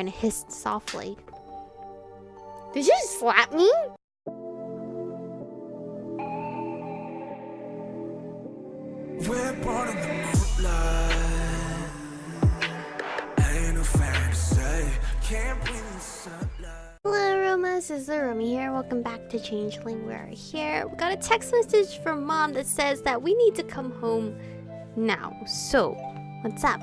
and hissed softly. Did you slap me? We're born in the moonlight. Ain't no fan to say. Can't breathe in sunlight. Hello, Aromas. This is Aromie here. Welcome back to Changeling. We're here. We got a text message from Mom that says that we need to come home now. So, what's up?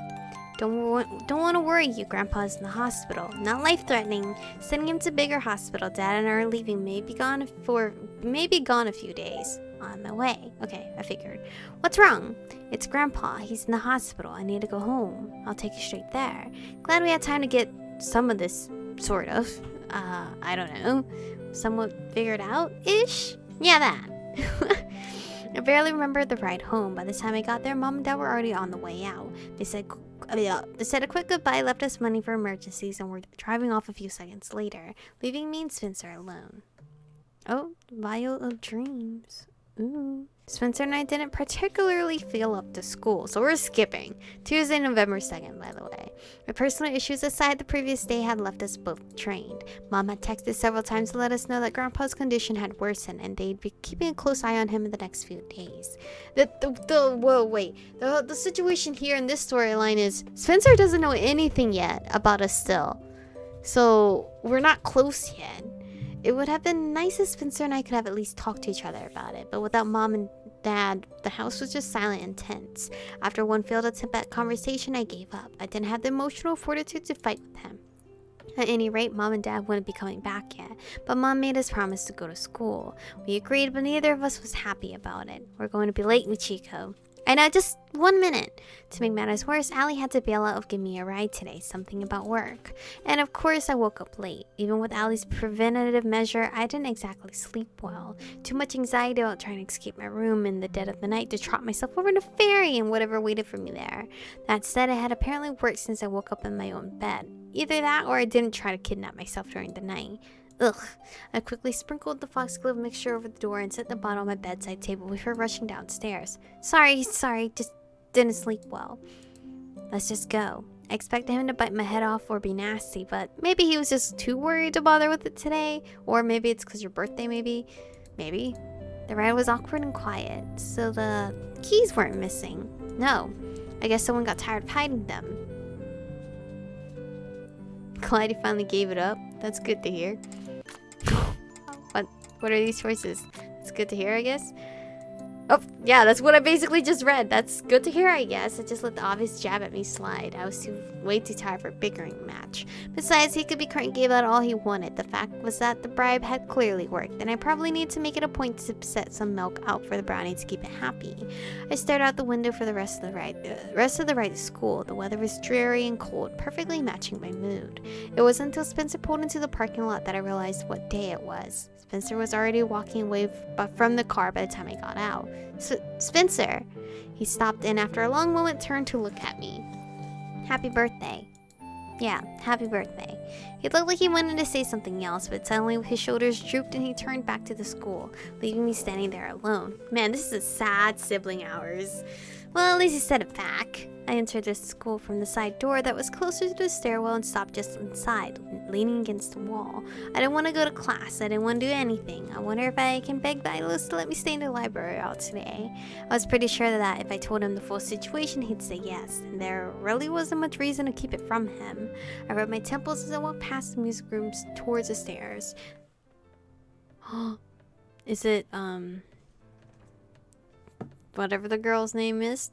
Don't want to worry you. Grandpa's in the hospital. Not life-threatening. Sending him to bigger hospital. Dad and I are leaving. Maybe gone a few days. On my way. Okay, I figured. What's wrong? It's Grandpa. He's in the hospital. I need to go home. I'll take you straight there. Glad we had time to get some of this, sort of. I don't know. Somewhat figured out-ish? Yeah, that. I barely remembered the ride home. By the time I got there, Mom and Dad were already on the way out. They said a quick goodbye, left us money for emergencies, and were driving off a few seconds later, leaving me and Spencer alone. Oh, Vial of Dreams. Ooh. Spencer and I didn't particularly feel up to school, so we're skipping. Tuesday, November 2nd, by the way. My personal issues aside, the previous day had left us both drained. Mom had texted several times to let us know that Grandpa's condition had worsened and they'd be keeping a close eye on him in the next few days. The situation here in this storyline is Spencer doesn't know anything yet about us still. So, we're not close yet. It would have been nice if Spencer and I could have at least talked to each other about it, but without Mom and Dad, the house was just silent and tense. After one failed attempt at conversation, I gave up. I didn't have the emotional fortitude to fight with him. At any rate, Mom and Dad wouldn't be coming back yet, but Mom made us promise to go to school. We agreed, but neither of us was happy about it. We're going to be late, Michiko. I know, just 1 minute. To make matters worse, Allie had to bail out of giving me a ride today, something about work. And of course, I woke up late. Even with Allie's preventative measure, I didn't exactly sleep well. Too much anxiety about trying to escape my room in the dead of the night to trot myself over to Fairy and whatever waited for me there. That said, it had apparently worked since I woke up in my own bed. Either that or I didn't try to kidnap myself during the night. Ugh. I quickly sprinkled the foxglove mixture over the door and set the bottle on my bedside table before rushing downstairs. Sorry, just didn't sleep well. Let's just go. I expected him to bite my head off or be nasty, but maybe he was just too worried to bother with it today. Or maybe it's because your birthday, maybe. Maybe. The ride was awkward and quiet, so the keys weren't missing. No. I guess someone got tired of hiding them. Glad he finally gave it up. That's good to hear. What are these choices? It's good to hear, I guess. Oh, yeah, that's what I basically just read. That's good to hear, I guess. I just let the obvious jab at me slide. I was way too tired for a bickering match. Besides, he could be crying, gave out all he wanted. The fact was that the bribe had clearly worked, and I probably need to make it a point to set some milk out for the brownie to keep it happy. I stared out the window for the rest of the ride to school. The weather was dreary and cold, perfectly matching my mood. It wasn't until Spencer pulled into the parking lot that I realized what day it was. Spencer was already walking away from the car by the time I got out. Spencer! He stopped and after a long moment turned to look at me. Happy birthday. Yeah, happy birthday. He looked like he wanted to say something else, but suddenly his shoulders drooped and he turned back to the school, leaving me standing there alone. Man, this is a sad sibling hours. Well, at least he said it back. I entered the school from the side door that was closer to the stairwell and stopped just inside, leaning against the wall. I didn't want to go to class. I didn't want to do anything. I wonder if I can beg Vilas to let me stay in the library all today. I was pretty sure that if I told him the full situation, he'd say yes, and there really wasn't much reason to keep it from him. I rubbed my temples as I walked past the music rooms towards the stairs. Is it, whatever the girl's name is?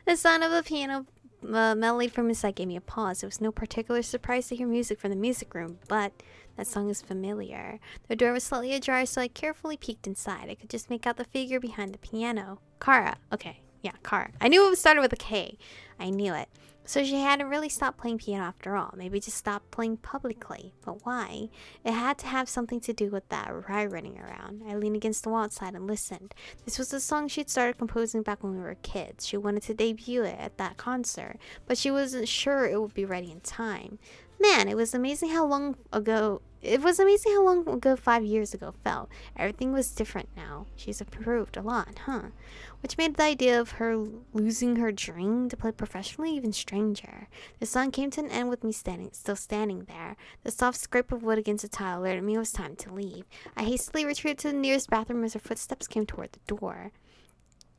The sound of a piano melody from his side gave me a pause. It was no particular surprise to hear music from the music room, but that song is familiar. The door was slightly ajar, so I carefully peeked inside. I could just make out the figure behind the piano. Kara. Okay, yeah, Kara. I knew it started with a K. I knew it. So she hadn't really stopped playing piano after all. Maybe just stopped playing publicly. But why? It had to have something to do with that ride running around. I leaned against the wall outside and listened. This was the song she'd started composing back when we were kids. She wanted to debut it at that concert, but she wasn't sure it would be ready in time. Man, it was amazing how long ago 5 years ago felt. Everything was different now. She's improved a lot, huh? Which made the idea of her losing her dream to play professionally even stranger. The song came to an end with me still standing there. The soft scrape of wood against the tile alerted me it was time to leave. I hastily retreated to the nearest bathroom as her footsteps came toward the door.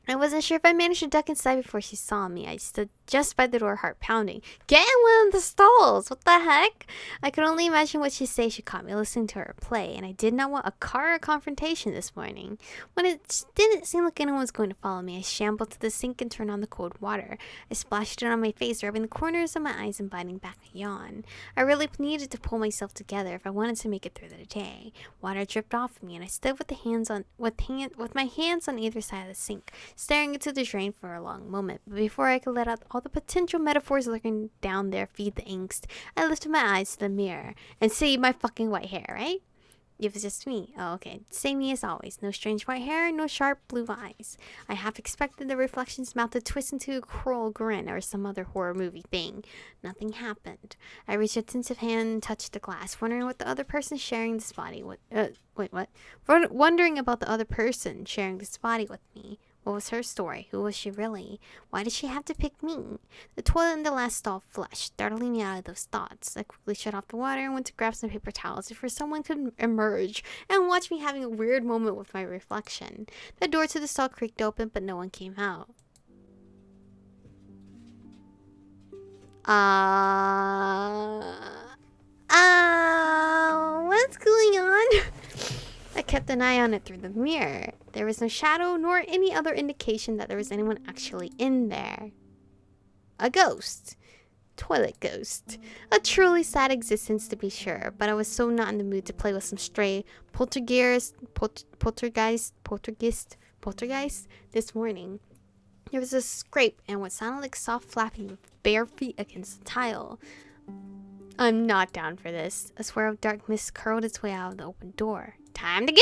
I wasn't sure if I managed to duck inside before she saw me. I stood just by the door, heart pounding. Get in one of the stalls! What the heck? I could only imagine what she'd say. She caught me listening to her play, and I did not want a car or confrontation this morning. When it didn't seem like anyone was going to follow me, I shambled to the sink and turned on the cold water. I splashed it on my face, rubbing the corners of my eyes and biting back a yawn. I really needed to pull myself together if I wanted to make it through the day. Water dripped off me, and I stood with my hands on either side of the sink, staring into the drain for a long moment. But before I could let out all the potential metaphors lurking down there feed the angst, I lifted my eyes to the mirror and see my fucking white hair, right? It was just me. Oh, okay. Same me as always. No strange white hair, no sharp blue eyes. I half expected the reflection's mouth to twist into a cruel grin or some other horror movie thing. Nothing happened. I reached a tentative hand and touched the glass, wondering what the other person sharing this body with... Wondering about the other person sharing this body with me. What was her story? Who was she really? Why did she have to pick me? The toilet in the last stall flushed, startling me out of those thoughts. I quickly shut off the water and went to grab some paper towels before someone could emerge and watch me having a weird moment with my reflection. The door to the stall creaked open, but no one came out. What's going on? I kept an eye on it through the mirror. There was no shadow nor any other indication that there was anyone actually in there. A ghost. Toilet ghost. A truly sad existence to be sure, but I was so not in the mood to play with some stray poltergeist this morning. There was a scrape and what sounded like soft flapping of bare feet against the tile. I'm not down for this. A swirl of dark mist curled its way out of the open door. Time to go!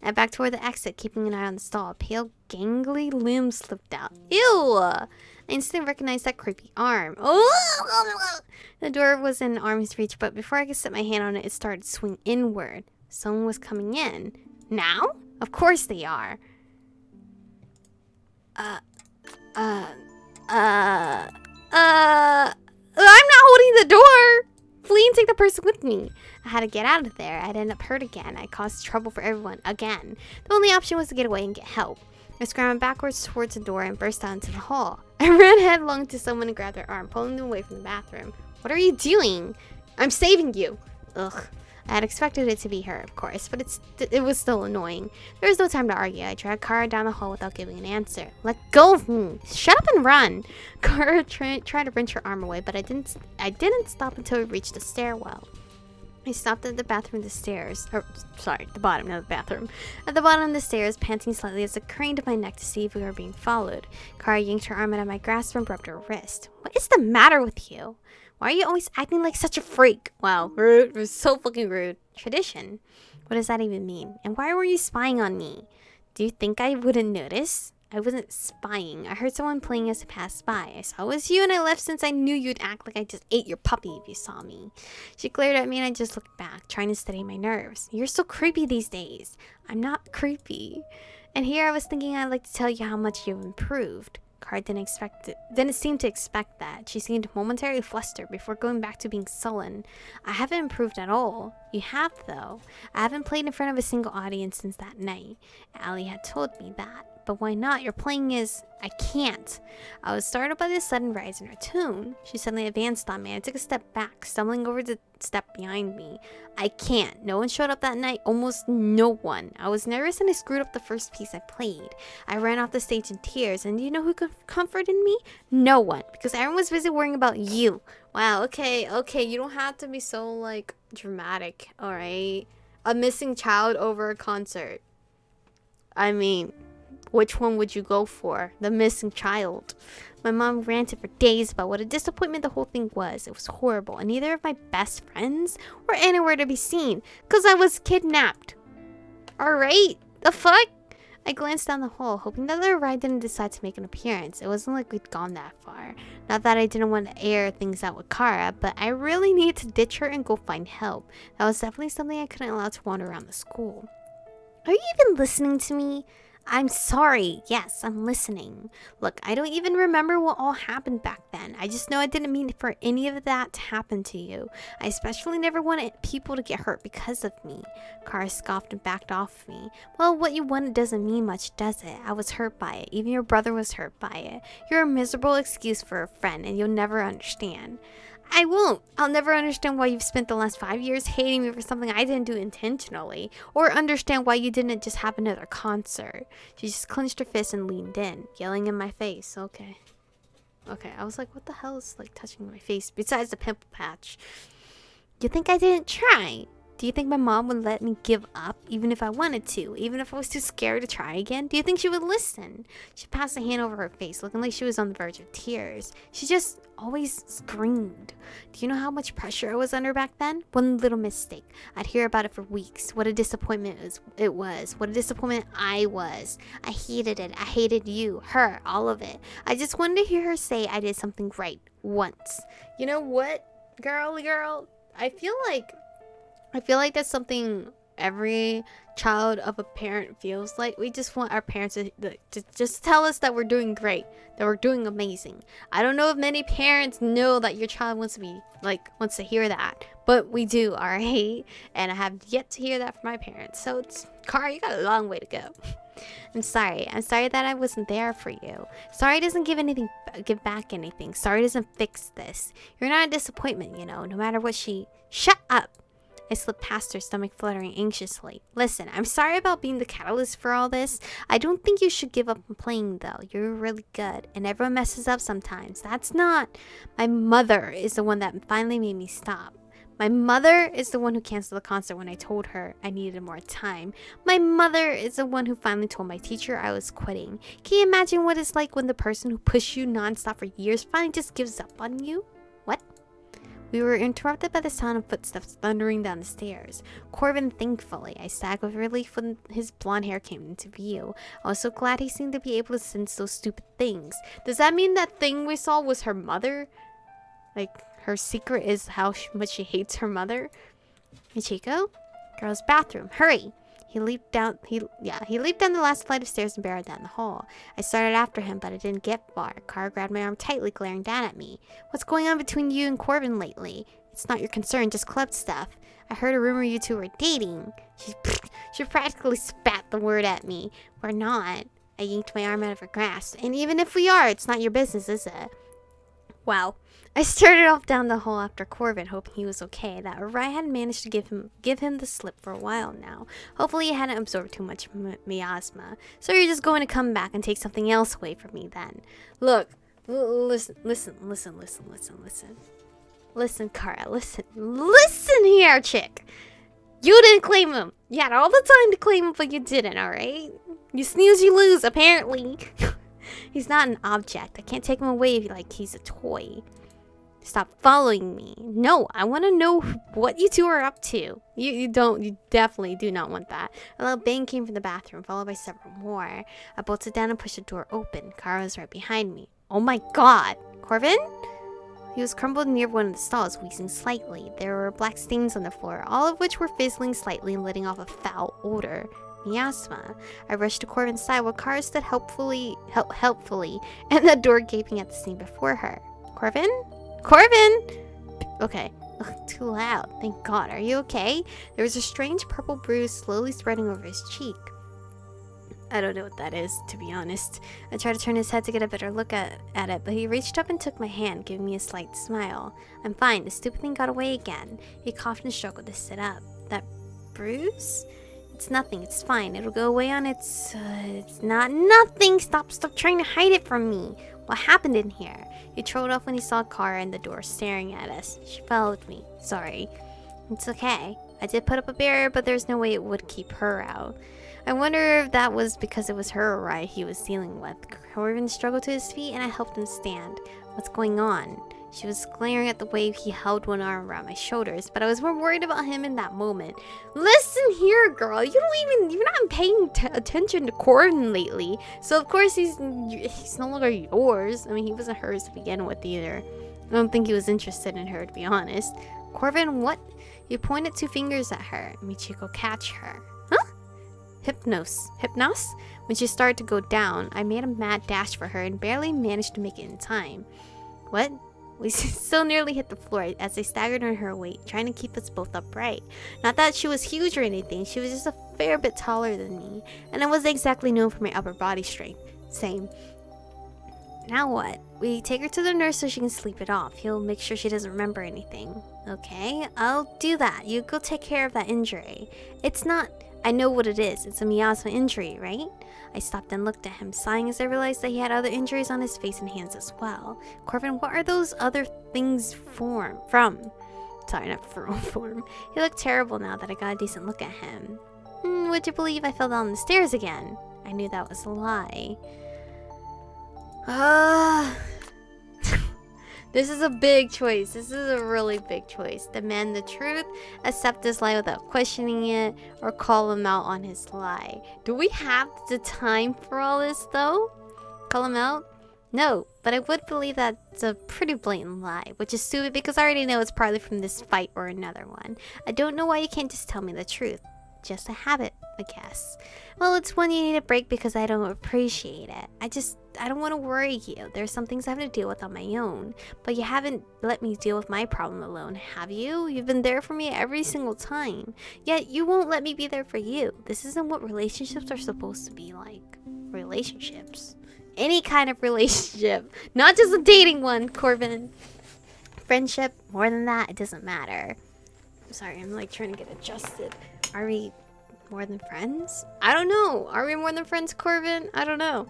I backed toward the exit, keeping an eye on the stall. A pale, gangly limb slipped out. Ew! I instantly recognized that creepy arm. Oh! The door was in arm's reach, but before I could set my hand on it, it started to swing inward. Someone was coming in. Now? Of course they are. I'm not holding the door! Flee and take the person with me. I had to get out of there. I'd end up hurt again. I caused trouble for everyone again. The only option was to get away and get help. I scrambled backwards towards the door and burst out into the hall. I ran headlong to someone and grabbed their arm, pulling them away from the bathroom. What are you doing? I'm saving you. Ugh. I had expected it to be her, of course, but it was still annoying. There was no time to argue. I dragged Kara down the hall without giving an answer. Let go of me! Shut up and run! Kara tried to wrench her arm away, but I didn't stop until we reached the stairwell. I stopped at the bottom of the stairs, not the bathroom. At the bottom of the stairs, panting slightly as I craned my neck to see if we were being followed. Kara yanked her arm out of my grasp and rubbed her wrist. What is the matter with you? Why are you always acting like such a freak? Wow, rude. It was so fucking rude. Tradition? What does that even mean? And why were you spying on me? Do you think I wouldn't notice? I wasn't spying. I heard someone playing as I passed by. I saw it was you and I left since I knew you'd act like I just ate your puppy if you saw me. She glared at me and I just looked back, trying to steady my nerves. You're so creepy these days. I'm not creepy. And here I was thinking I'd like to tell you how much you've improved. Kara didn't seem to expect that. She seemed momentarily flustered before going back to being sullen. I haven't improved at all. You have, though. I haven't played in front of a single audience since that night. Allie had told me that. But why not? Your playing is... I can't. I was startled by the sudden rise in her tune. She suddenly advanced on me. I took a step back, stumbling over the step behind me. I can't. No one showed up that night. Almost no one. I was nervous and I screwed up the first piece I played. I ran off the stage in tears. And do you know who comforted me? No one. Because everyone was busy worrying about you. Wow, okay. You don't have to be so, like, dramatic, alright? A missing child over a concert. I mean... which one would you go for? The missing child. My mom ranted for days about what a disappointment the whole thing was. It was horrible, and neither of my best friends were anywhere to be seen, because I was kidnapped. Alright? The fuck? I glanced down the hall, hoping that the ride didn't decide to make an appearance. It wasn't like we'd gone that far. Not that I didn't want to air things out with Kara, but I really needed to ditch her and go find help. That was definitely something I couldn't allow to wander around the school. Are you even listening to me? I'm sorry. Yes, I'm listening. Look, I don't even remember what all happened back then. I just know I didn't mean for any of that to happen to you. I especially never wanted people to get hurt because of me. Kara scoffed and backed off me. Well, what you wanted doesn't mean much, does it? I was hurt by it. Even your brother was hurt by it. You're a miserable excuse for a friend, and you'll never understand. I won't. I'll never understand why you've spent the last 5 years hating me for something I didn't do intentionally, or understand why you didn't just have another concert. She just clenched her fist and leaned in, yelling in my face. Okay, I was like, what the hell is like touching my face besides the pimple patch? You think I didn't try? Do you think my mom would let me give up even if I wanted to? Even if I was too scared to try again? Do you think she would listen? She passed a hand over her face, looking like she was on the verge of tears. She just always screamed. Do you know how much pressure I was under back then? One little mistake. I'd hear about it for weeks. What a disappointment it was. What a disappointment I was. I hated it. I hated you, her, all of it. I just wanted to hear her say I did something right once. You know what, girl? I feel like that's something every child of a parent feels like. We just want our parents to just tell us that we're doing great, that we're doing amazing. I don't know if many parents know that your child wants to hear that, but we do, alright? And I have yet to hear that from my parents. So Kara, you got a long way to go. I'm sorry that I wasn't there for you. Sorry doesn't give back anything. Sorry doesn't fix this. You're not a disappointment, you know, no matter what Shut up! I slipped past her, stomach fluttering anxiously. Listen, I'm sorry about being the catalyst for all this. I don't think you should give up on playing, though. You're really good, and everyone messes up sometimes. That's not... My mother is the one that finally made me stop. My mother is the one who canceled the concert when I told her I needed more time. My mother is the one who finally told my teacher I was quitting. Can you imagine what it's like when the person who pushed you nonstop for years finally just gives up on you? What? We were interrupted by the sound of footsteps thundering down the stairs. Corvin, thankfully. I sagged with relief when his blonde hair came into view. I was so glad he seemed to be able to sense those stupid things. Does that mean that thing we saw was her mother? Like, her secret is how much she hates her mother? Michiko? Girl's bathroom. Hurry! He leaped down the last flight of stairs and barreled down the hall. I started after him, but I didn't get far. Kara grabbed my arm tightly, glaring down at me. What's going on between you and Corvin lately? It's not your concern, just club stuff. I heard a rumor you two were dating. She practically spat the word at me. We're not. I yanked my arm out of her grasp. And even if we are, it's not your business, is it? Wow. I started off down the hall after Corvin, hoping he was okay. That Aromie had managed to give him the slip for a while now. Hopefully he hadn't absorbed too much miasma. So you're just going to come back and take something else away from me then. Look, listen, Kara, listen here, chick. You didn't claim him. You had all the time to claim him, but you didn't, alright? You snooze, you lose, apparently. He's not an object. I can't take him away like he's a toy. Stop following me. No, I want to know what you two are up to. You definitely do not want that. A loud bang came from the bathroom, followed by several more. I bolted down and pushed the door open. Kara was right behind me. Oh my god. Corvin? He was crumbled near one of the stalls, wheezing slightly. There were black stains on the floor, all of which were fizzling slightly and letting off a foul odor. Miasma. I rushed to Corvin's side while Kara stood helpfully, and the door gaping at the scene before her. Corvin? Okay. Ugh, too loud. Thank God. Are you okay? There was a strange purple bruise slowly spreading over his cheek. I don't know what that is, to be honest. I tried to turn his head to get a better look at it, but he reached up and took my hand, giving me a slight smile. I'm fine. The stupid thing got away again. He coughed and struggled to sit up. That bruise? It's nothing. It's fine. It'll go away on its... it's not nothing. Stop trying to hide it from me. What happened in here? He trolled off when he saw Kara in the door staring at us. She followed me. Sorry. It's okay. I did put up a barrier, but there's no way it would keep her out. I wonder if that was because it was her Aromie he was dealing with. Corvin struggled to his feet and I helped him stand. What's going on? She was glaring at the way he held one arm around my shoulders, but I was more worried about him in that moment. Listen here, girl. You're not paying attention to Corvin lately. So of course he's no longer yours. I mean, he wasn't hers to begin with either. I don't think he was interested in her, to be honest. Corvin, what? You pointed 2 fingers at her. Michiko, catch her. Huh? Hypnos. When she started to go down, I made a mad dash for her and barely managed to make it in time. What? We still nearly hit the floor as I staggered under her weight, trying to keep us both upright. Not that she was huge or anything, she was just a fair bit taller than me, and I wasn't exactly known for my upper body strength. Same. Now what? We take her to the nurse so she can sleep it off. He'll make sure she doesn't remember anything. Okay, I'll do that. You go take care of that injury. It's not... I know what it is. It's a miasma injury, right? I stopped and looked at him, sighing as I realized that he had other injuries on his face and hands as well. Corvin, what are those other things from? Sorry, not from. He looked terrible now that I got a decent look at him. Would you believe I fell down the stairs again? I knew that was a lie. This is a big choice. This is a really big choice. Demand the truth, accept his lie without questioning it, or call him out on his lie. Do we have the time for all this though? Call him out? No, but I would believe that's a pretty blatant lie, which is stupid because I already know it's partly from this fight or another one. I don't know why you can't just tell me the truth. Just a habit, I guess. Well, it's one you need a break because I don't appreciate it. I don't want to worry you. There's some things I have to deal with on my own. But you haven't let me deal with my problem alone, have you? You've been there for me every single time. Yet you won't let me be there for you. This isn't what relationships are supposed to be like. Relationships. Any kind of relationship. Not just a dating one, Corvin. Friendship, more than that, it doesn't matter. I'm sorry, I'm like trying to get adjusted. Are we more than friends? I don't know. Are we more than friends, Corvin? I don't know.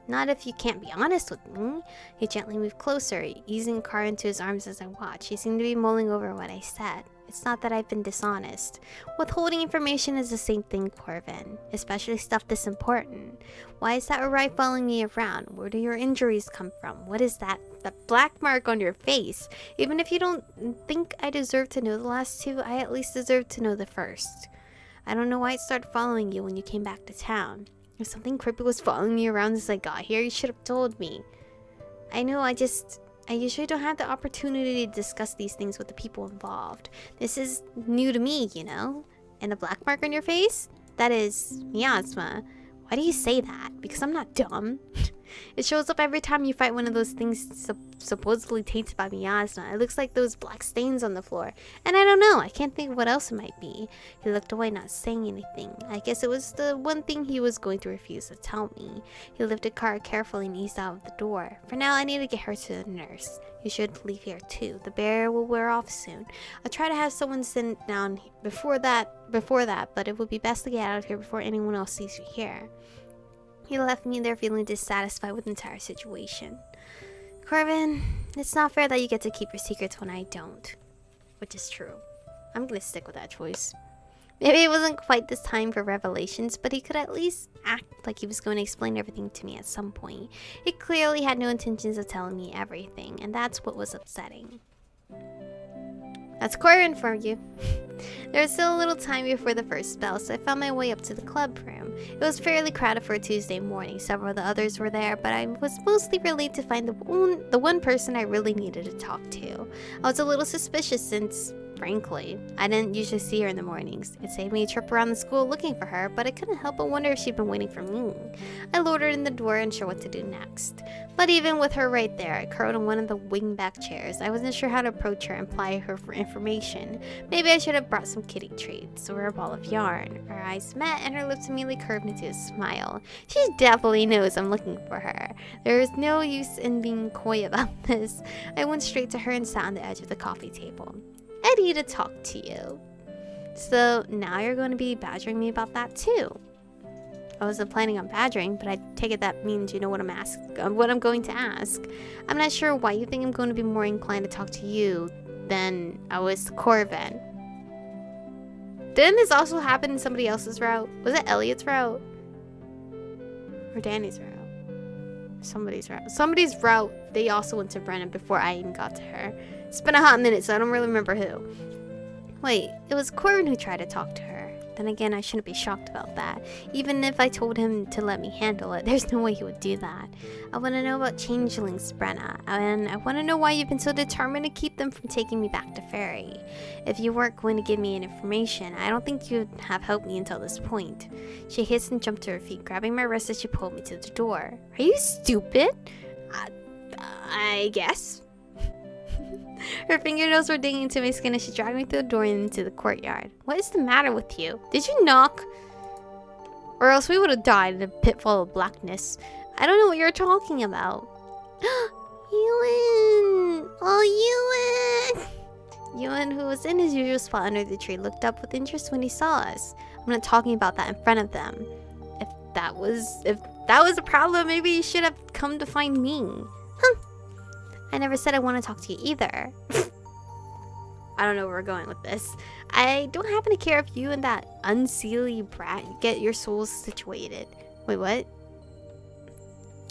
Not if you can't be honest with me. He gently moved closer, easing Car into his arms as I watched. He seemed to be mulling over what I said. It's not that I've been dishonest. Withholding information is the same thing, Corvin. Especially stuff this important. Why is that Aromie following me around? Where do your injuries come from? What is that? That black mark on your face? Even if you don't think I deserve to know the last 2, I at least deserve to know the first. I don't know why it started following you when you came back to town. If something creepy was following me around as I got here, you should have told me. I know, I usually don't have the opportunity to discuss these things with the people involved. This is new to me, you know? And the black mark on your face? That is miasma. Why do you say that? Because I'm not dumb. It shows up every time you fight one of those things supposedly tainted by miasma. It looks like those black stains on the floor. And I don't know. I can't think of what else it might be. He looked away, not saying anything. I guess it was the one thing he was going to refuse to tell me. He lifted Kara carefully and eased out of the door. For now, I need to get her to the nurse. You should leave here too. The barrier will wear off soon. I'll try to have someone sit down before that, but it would be best to get out of here before anyone else sees you here. He left me there feeling dissatisfied with the entire situation. Corvin, it's not fair that you get to keep your secrets when I don't. Which is true. I'm gonna stick with that choice. Maybe it wasn't quite this time for revelations, but he could at least act like he was going to explain everything to me at some point. He clearly had no intentions of telling me everything, and that's what was upsetting. That's Corvin for you. There was still a little time before the first spell, so I found my way up to the club room. It was fairly crowded for a Tuesday morning. Several of the others were there, but I was mostly relieved to find the one person I really needed to talk to. I was a little suspicious since, frankly, I didn't usually see her in the mornings. It saved me a trip around the school looking for her, but I couldn't help but wonder if she'd been waiting for me. I loitered in the door, unsure what to do next. But even with her right there, I curled in one of the wingback chairs. I wasn't sure how to approach her and ply her for information. Maybe I should have brought some kitty treats or a ball of yarn. Our eyes met and her lips immediately curved into a smile. She definitely knows I'm looking for her. There is no use in being coy about this. I went straight to her and sat on the edge of the coffee table. I need to talk to you. So now you're going to be badgering me about that too. I wasn't planning on badgering, but I take it that means you know what I'm going to ask. I'm not sure why you think I'm going to be more inclined to talk to you than I was to Corvin. Didn't this also happen in somebody else's route? Was it Elliot's route? Or Danny's route? Somebody's route. They also went to Brenna before I even got to her. It's been a hot minute, so I don't really remember who. Wait, it was Corvin who tried to talk to her. Then again, I shouldn't be shocked about that. Even if I told him to let me handle it, there's no way he would do that. I want to know about changelings, Brenna, and I want to know why you've been so determined to keep them from taking me back to Fairy. If you weren't going to give me any information, I don't think you'd have helped me until this point. She hissed and jumped to her feet, grabbing my wrist as she pulled me to the door. Are you stupid? I guess. Her fingernails were digging into my skin as she dragged me through the door and into the courtyard. What is the matter with you? Did you knock? Or else we would have died in a pit full of blackness. I don't know what you're talking about. Ewan! Oh, Ewan! Ewan, who was in his usual spot under the tree, looked up with interest when he saw us. I'm not talking about that in front of them. If that was a problem, maybe you should have come to find me. Huh. I never said I want to talk to you either. I don't know where we're going with this. I don't happen to care if you and that unseelie brat get your souls situated. Wait, what?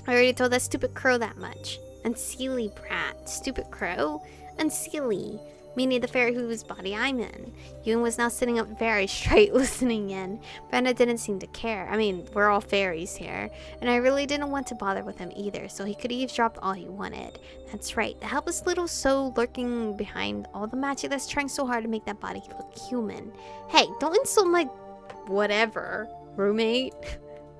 I already told that stupid crow that much. Unseelie brat. Stupid crow? Unseelie. Meaning the fairy whose body I'm in. Ewan was now sitting up very straight, listening in. Brenda didn't seem to care. I mean, we're all fairies here. And I really didn't want to bother with him either, so he could eavesdrop all he wanted. That's right, the helpless little soul lurking behind all the magic that's trying so hard to make that body look human. Hey, don't insult my whatever. Roommate?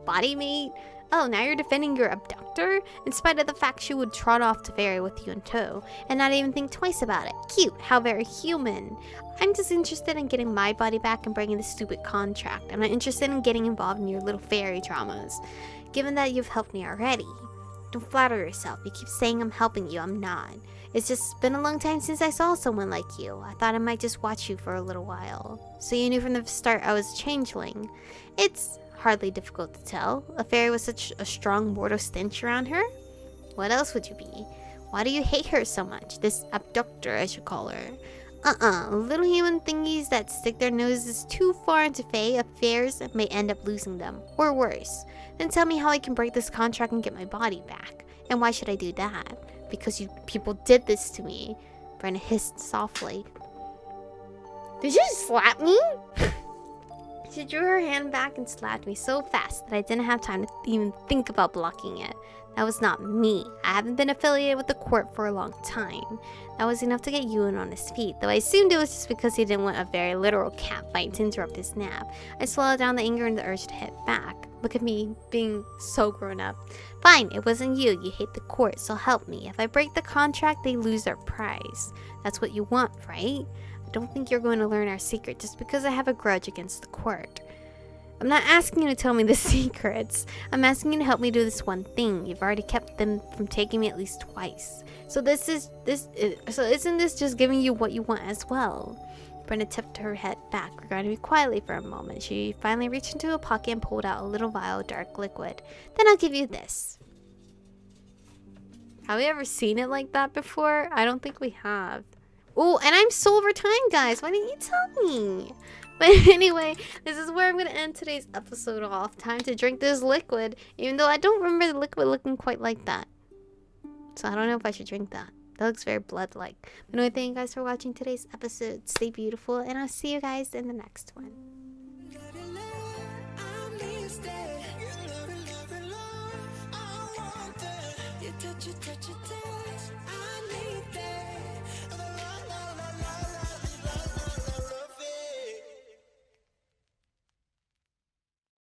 Body mate? Oh, now you're defending your abductor? In spite of the fact she would trot off to Fairy with you in tow, and not even think twice about it. Cute, how very human. I'm just interested in getting my body back and breaking this stupid contract. I'm not interested in getting involved in your little fairy dramas, given that you've helped me already. Don't flatter yourself. You keep saying I'm helping you. I'm not. It's just been a long time since I saw someone like you. I thought I might just watch you for a little while. So you knew from the start I was a changeling. It's hardly difficult to tell. A fairy with such a strong mortal stench around her? What else would you be? Why do you hate her so much? This abductor, I should call her. Little human thingies that stick their noses too far into Fae affairs may end up losing them. Or worse. Then tell me how I can break this contract and get my body back. And why should I do that? Because you people did this to me. Brenna hissed softly. Did you slap me? She drew her hand back and slapped me so fast that I didn't have time to even think about blocking it. That was not me. I haven't been affiliated with the court for a long time. That was enough to get Ewan on his feet, though I assumed it was just because he didn't want a very literal cat fight to interrupt his nap. I swallowed down the anger and the urge to hit back. Look at me, being so grown up. Fine, it wasn't you. You hate the court, so help me. If I break the contract, they lose their prize. That's what you want, right? I don't think you're going to learn our secret just because I have a grudge against the court. I'm not asking you to tell me the secrets. I'm asking you to help me do this one thing. You've already kept them from taking me at least twice. So isn't this just giving you what you want as well? Brenda tipped her head back, regarding me quietly for a moment. She finally reached into a pocket and pulled out a little vial of dark liquid. Then I'll give you this. Have we ever seen it like that before? I don't think we have. Oh, and I'm so over time, guys. Why didn't you tell me? But anyway, this is where I'm going to end today's episode off. Time to drink this liquid, even though I don't remember the liquid looking quite like that. So I don't know if I should drink that. That looks very blood-like. But anyway, thank you guys for watching today's episode. Stay beautiful, and I'll see you guys in the next one.